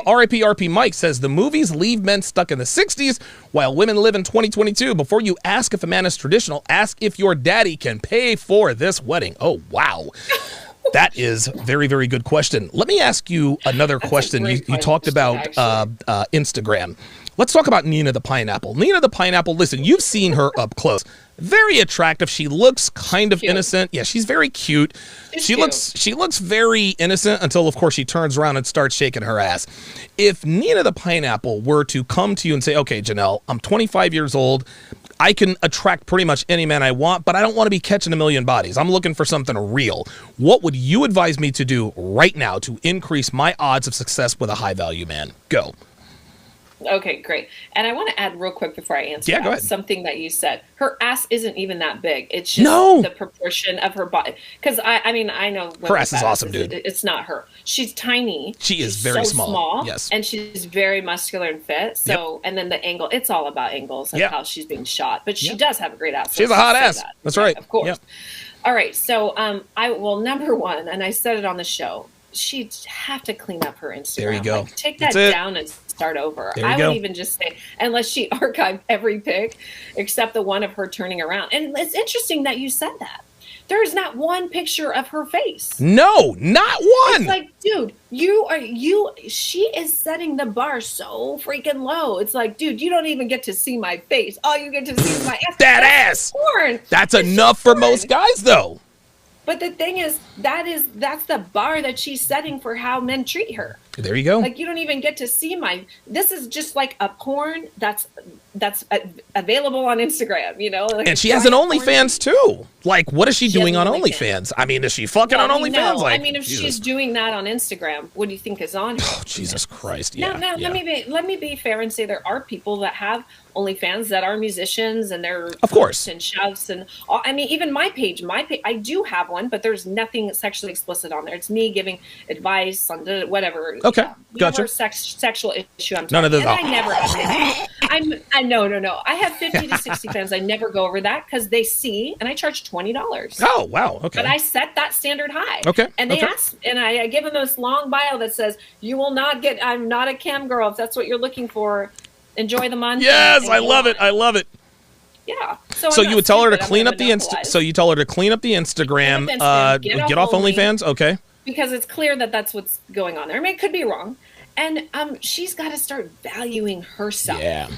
RIP Mike says the movies leave men stuck in the 60s while women live in 2022. Before you ask if a man is traditional, ask if your daddy can pay for this wedding. Oh, wow. That is a very, very good question. Let me ask you another question. You talked about Instagram. Let's talk about Nina the Pineapple. Nina the Pineapple, listen, you've seen her up close. Very attractive. She looks kind of innocent. Yeah, she's very cute. She looks very innocent until, of course, she turns around and starts shaking her ass. If Nina the Pineapple were to come to you and say, okay, Janelle, I'm 25 years old. I can attract pretty much any man I want, but I don't want to be catching a million bodies. I'm looking for something real. What would you advise me to do right now to increase my odds of success with a high-value man? Go. Okay, great. And I want to add real quick before I answer go ahead. Something that you said. Her ass isn't even that big. It's just the proportion of her body. Because, I mean, I know... Her ass is awesome, dude. It's not her. She's tiny. She is very small. Yes. And she's very muscular and fit. So, and then the angle, it's all about angles and how she's being shot. But she does have a great ass. She has a hot ass. That's right. Of course. Yep. All right. So, number one, and I said it on the show, she'd have to clean up her Instagram. There you go. Like, take that down and start over. I would even just say, unless she archived every pic except the one of her turning around. And it's interesting that you said that. There's not one picture of her face. No, not one. It's like, dude, she is setting the bar so freaking low. It's like, dude, you don't even get to see my face. All you get to see is my ass. That ass. Porn. That's enough for most guys, though. But the thing is, that's the bar that she's setting for how men treat her. There you go. Like, you don't even get to see this is just like a porn that's available on Instagram, you know? Like, and she has an OnlyFans too. Like, what is she doing on OnlyFans? I mean, is she fucking on OnlyFans? Like, I mean, if she's doing that on Instagram, what do you think is on her? Oh, Jesus Christ. Yeah. Now, let me be fair and say there are people that have OnlyFans that are musicians and they're of course and chefs and all. I mean, even my page, I do have one, but there's nothing sexually explicit on there. It's me giving advice on whatever. Okay, gotcha. Sexual issue. I'm talking. None of those. And I never. No. I have 50 to 60 fans. I never go over that because they see, and I charge $20. Oh wow. Okay. But I set that standard high. Okay. And they ask, and I give them this long bio that says, "You will not get. I'm not a cam girl. If that's what you're looking for, enjoy the month." Yes, I love it. I love it. Yeah. So you would tell her to clean up the So you tell her to clean up the Instagram. Get off OnlyFans. Okay. Because it's clear that that's what's going on there. I mean, it could be wrong. And she's got to start valuing herself. Yeah.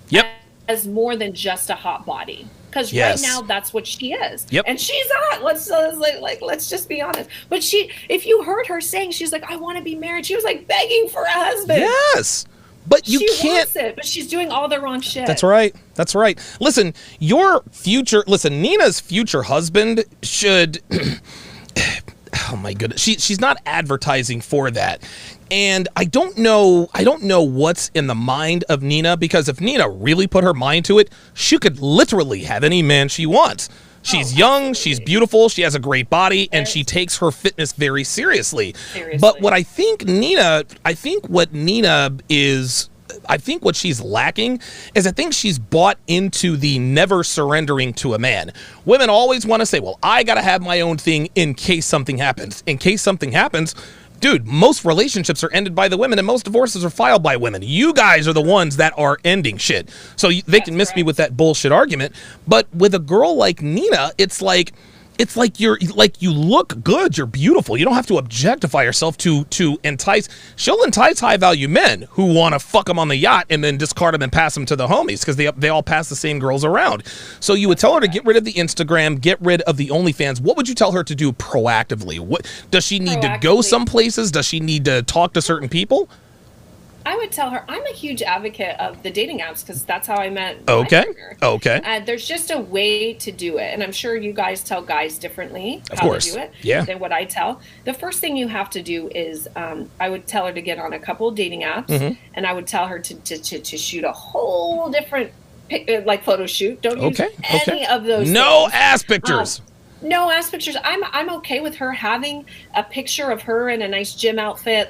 Yep. As more than just a hot body. Because right now that's what she is. Yep. And she's hot. Let's just be honest. But if you heard her saying, she's like, I want to be married. She was like begging for a husband. Yes. But you can't. Wants it, but she's doing all the wrong shit. That's right. That's right. Listen, Nina's future husband should. Oh my goodness. She's not advertising for that. And I don't know what's in the mind of Nina, because if Nina really put her mind to it, she could literally have any man she wants. She's young, she's beautiful, she has a great body, and she takes her fitness very seriously. But what what she's lacking is I think she's bought into the never surrendering to a man. Women always want to say, well, I got to have my own thing in case something happens. In case something happens, dude, most relationships are ended by the women and most divorces are filed by women. You guys are the ones that are ending shit. So they can miss me with that bullshit argument. But with a girl like Nina, it's like you look good, you're beautiful. You don't have to objectify yourself to entice. She'll entice high value men who want to fuck them on the yacht and then discard them and pass them to the homies because they all pass the same girls around. So you would tell her to get rid of the Instagram, get rid of the OnlyFans. What would you tell her to do proactively? What does she need to go some places? Does she need to talk to certain people? I would tell her I'm a huge advocate of the dating apps because that's how I met my partner. Okay. There's just a way to do it, and I'm sure you guys tell guys differently how to do it than what I tell. The first thing you have to do is I would tell her to get on a couple of dating apps, and I would tell her to shoot a whole different photo shoot. Don't use any of those. No things. Ass pictures. No ass pictures. I'm okay with her having a picture of her in a nice gym outfit,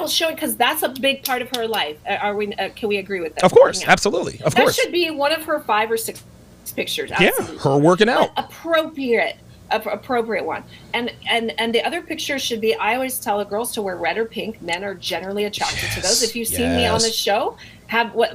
showing, because that's a big part of her life. Are we? Can we agree with that? Of course, absolutely. Of course, that should be one of her 5 or 6 pictures. Absolutely. Yeah, her working out. But appropriate. appropriate one. And the other picture should be, I always tell the girls to wear red or pink. Men are generally attracted to those. If you've seen me on the show,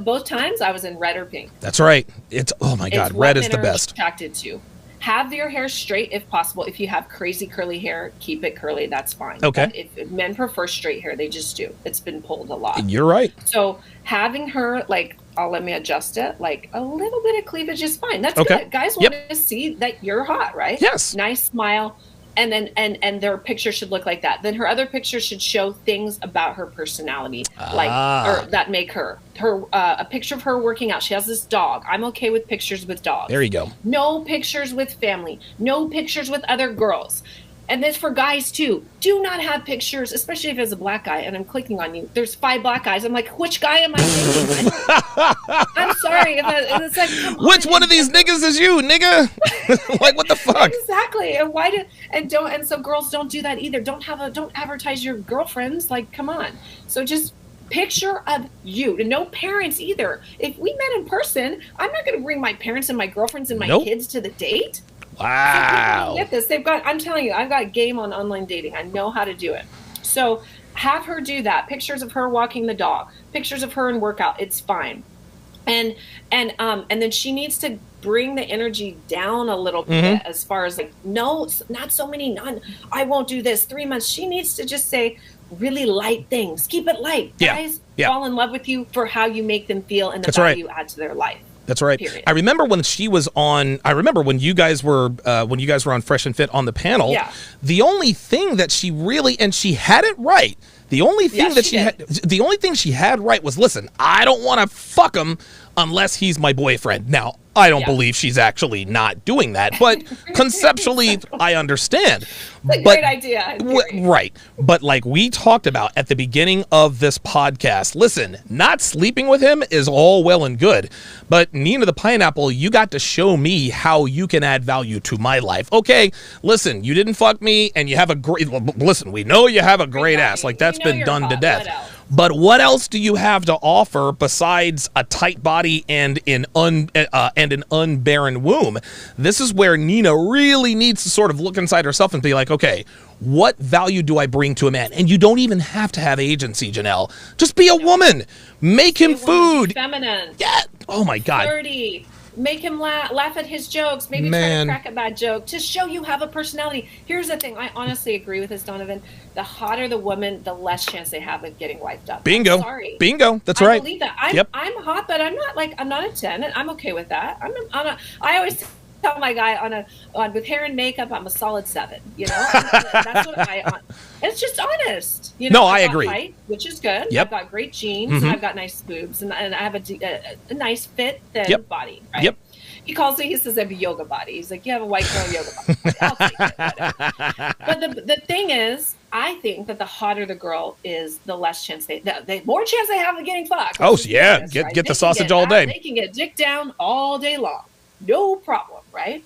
both times I was in red or pink. That's right. It's, oh my God, red is the best. Attracted to. Have your hair straight if possible. If you have crazy curly hair, keep it curly. That's fine. Okay. But if men prefer straight hair, they just do. It's been pulled a lot. You're right. So having her, like, let me adjust it, like a little bit of cleavage is fine. That's good. Guys want to see that you're hot, right? Yes. Nice smile. And then and their picture should look like that. Then her other picture should show things about her personality, like, or that make her a picture of her working out. She has this dog. I'm okay with pictures with dogs. There you go. No pictures with family. No pictures with other girls. And this for guys too. Do not have pictures, especially if it's a black guy and I'm clicking on you. There's 5 black guys. I'm like, which guy am I thinking? I'm sorry. It's like, which one of these niggas is you, nigga? Like, what the fuck? Exactly. And so girls don't do that either. Don't advertise your girlfriends. Like, come on. So just picture of you. And no parents either. If we met in person, I'm not going to bring my parents and my girlfriends and my kids to the date. Wow. So get this. I'm telling you, I've got game on online dating. I know how to do it. So have her do that. Pictures of her walking the dog, pictures of her in workout. It's fine. And then she needs to bring the energy down a little bit as far as like, no, not so many, I won't do this 3 months. She needs to just say really light things. Keep it light. Guys fall in love with you for how you make them feel and the value you add to their life. That's right. Period. I remember when she was on. I remember when you guys were on Fresh and Fit on the panel. Yeah. The only thing that she really, and she had it right. The only thing the only thing she had right was, listen, I don't want to fuck him unless he's my boyfriend. Now, I don't believe she's actually not doing that, but conceptually, I understand. It's a great idea. Right. But like we talked about at the beginning of this podcast, listen, not sleeping with him is all well and good. But Nina the Pineapple, you got to show me how you can add value to my life. Okay, listen, you didn't fuck me and you have a great, listen, we know you have a great ass. Like that's been done to death. But what else do you have to offer besides a tight body and an unbarren womb? This is where Nina really needs to sort of look inside herself and be like, okay, what value do I bring to a man? And you don't even have to have agency, Janelle. Just be a woman. Make him food. Feminine. Yeah. Oh my God. Flirty. Make him laugh at his jokes. Maybe try to crack a bad joke to show you have a personality. Here's the thing. I honestly agree with this, Donovan. The hotter the woman, the less chance they have of getting wiped up. Bingo. I'm sorry. Bingo. That's right. I believe that. I'm hot, but I'm not a 10, and I'm okay with that. I always tell my guy with hair and makeup, I'm a solid 7. You know, that's what it's just honest. You know, no, I agree. Height, which is good. Yep. I've got great genes. And I've got nice boobs, and I have a nice fit, thin body. Right? Yep. He calls me. He says I have a yoga body. He's like, you have a white girl yoga body. I'll take it. Whatever. But the thing is, I think that the hotter the girl is, the less chance the more chance they have of getting fucked. Oh yeah, get the sausage all day. They can get dick down all day long, no problem, right?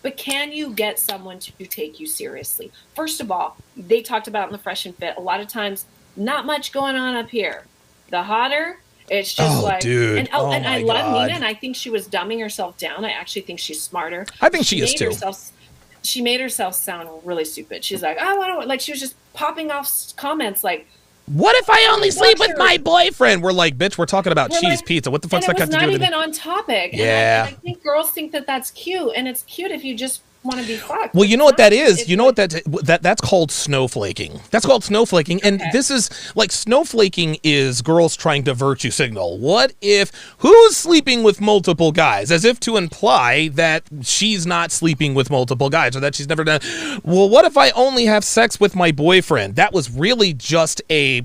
But can you get someone to take you seriously? First of all, they talked about in the Fresh and Fit, a lot of times, not much going on up here. The hotter, it's just dude. And I love Nina, and I think she was dumbing herself down. I actually think she's smarter. I think she is too. She made herself sound really stupid. She's like, she was just popping off comments like, what if I only sleep with my boyfriend? We're like, bitch, we're talking about cheese pizza. What the fuck's that got to do with it? It's not even on topic. Yeah. And I think girls think that that's cute, and it's cute if you just want to be fucked. Well, you know what that is? You know what that's called snowflaking. That's called snowflaking. And this is like snowflaking is girls trying to virtue signal. What if who's sleeping with multiple guys? As if to imply that she's not sleeping with multiple guys or that she's never done. Well, what if I only have sex with my boyfriend? That was really just a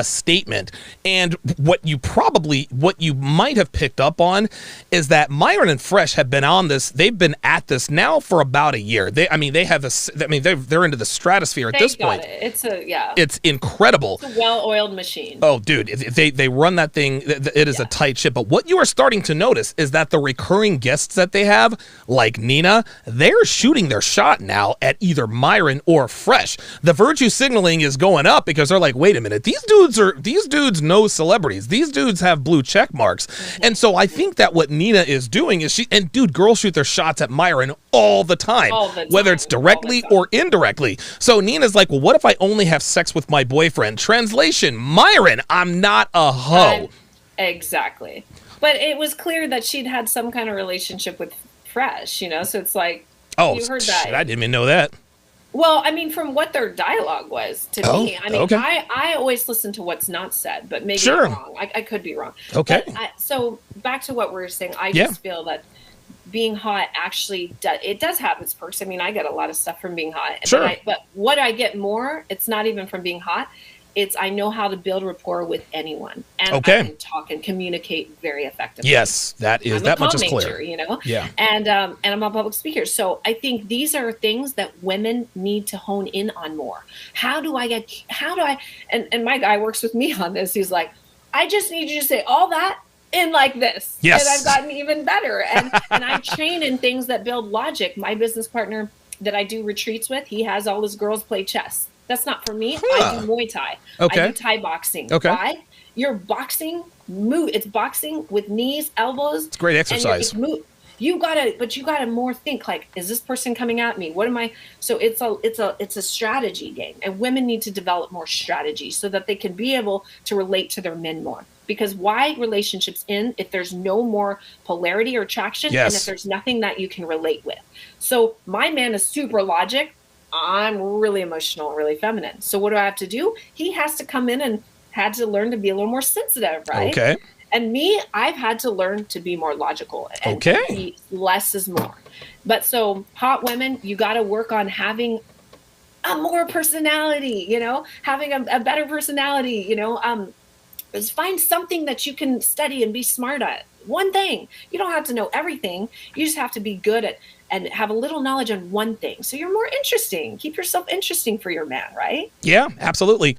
statement. And what you might have picked up on is that Myron and Fresh have been on this. They've been at this now for about a year. They're into the stratosphere at this point. It's incredible. It's a well-oiled machine. Oh, dude, they run that thing. It is a tight ship. But what you are starting to notice is that the recurring guests that they have, like Nina, they're shooting their shot now at either Myron or Fresh. The virtue signaling is going up because they're like, wait a minute, these dudes know celebrities. These dudes have blue check marks. And so I think that what Nina is doing is girls shoot their shots at Myron all the time, whether it's directly or indirectly. So Nina's like, well, what if I only have sex with my boyfriend? Translation, Myron, I'm not a hoe. Exactly. But it was clear that she'd had some kind of relationship with Fresh, you know, so it's like, you heard that. I didn't even know that. Well, I mean, from what their dialogue was to me, I mean, I always listen to what's not said, but maybe I'm wrong. I could be wrong. Okay. So back to what we were saying, I just feel that being hot actually it does have its perks. I mean, I get a lot of stuff from being hot. Sure. But what I get more, it's not even from being hot. It's I know how to build rapport with anyone, and I can talk and communicate very effectively. Yes, that much is clear. You know, yeah. And I'm a public speaker, so I think these are things that women need to hone in on more. How do I? And my guy works with me on this. He's like, I just need you to say all that in like this. Yes. And I've gotten even better. And I train in things that build logic. My business partner that I do retreats with, he has all his girls play chess. That's not for me. I do Muay Thai. Okay. I do Thai boxing. Okay. Why? Your boxing move. It's boxing with knees, elbows. It's great exercise. You gotta more think like, is this person coming at me? What am I? So it's a strategy game, and women need to develop more strategy so that they can be able to relate to their men more. Because why relationships end if there's no more polarity or attraction, and if there's nothing that you can relate with. So my man is super logic. I'm really emotional, really feminine. So what do I have to do? He has to come in and had to learn to be a little more sensitive, right? Okay. And me, I've had to learn to be more logical and be less is more. But so hot women, you got to work on having a more personality, you know, having a better personality, you know, is find something that you can study and be smart at. One thing. You don't have to know everything. You just have to be good at and have a little knowledge on one thing. So you're more interesting. Keep yourself interesting for your man, right? Yeah, absolutely.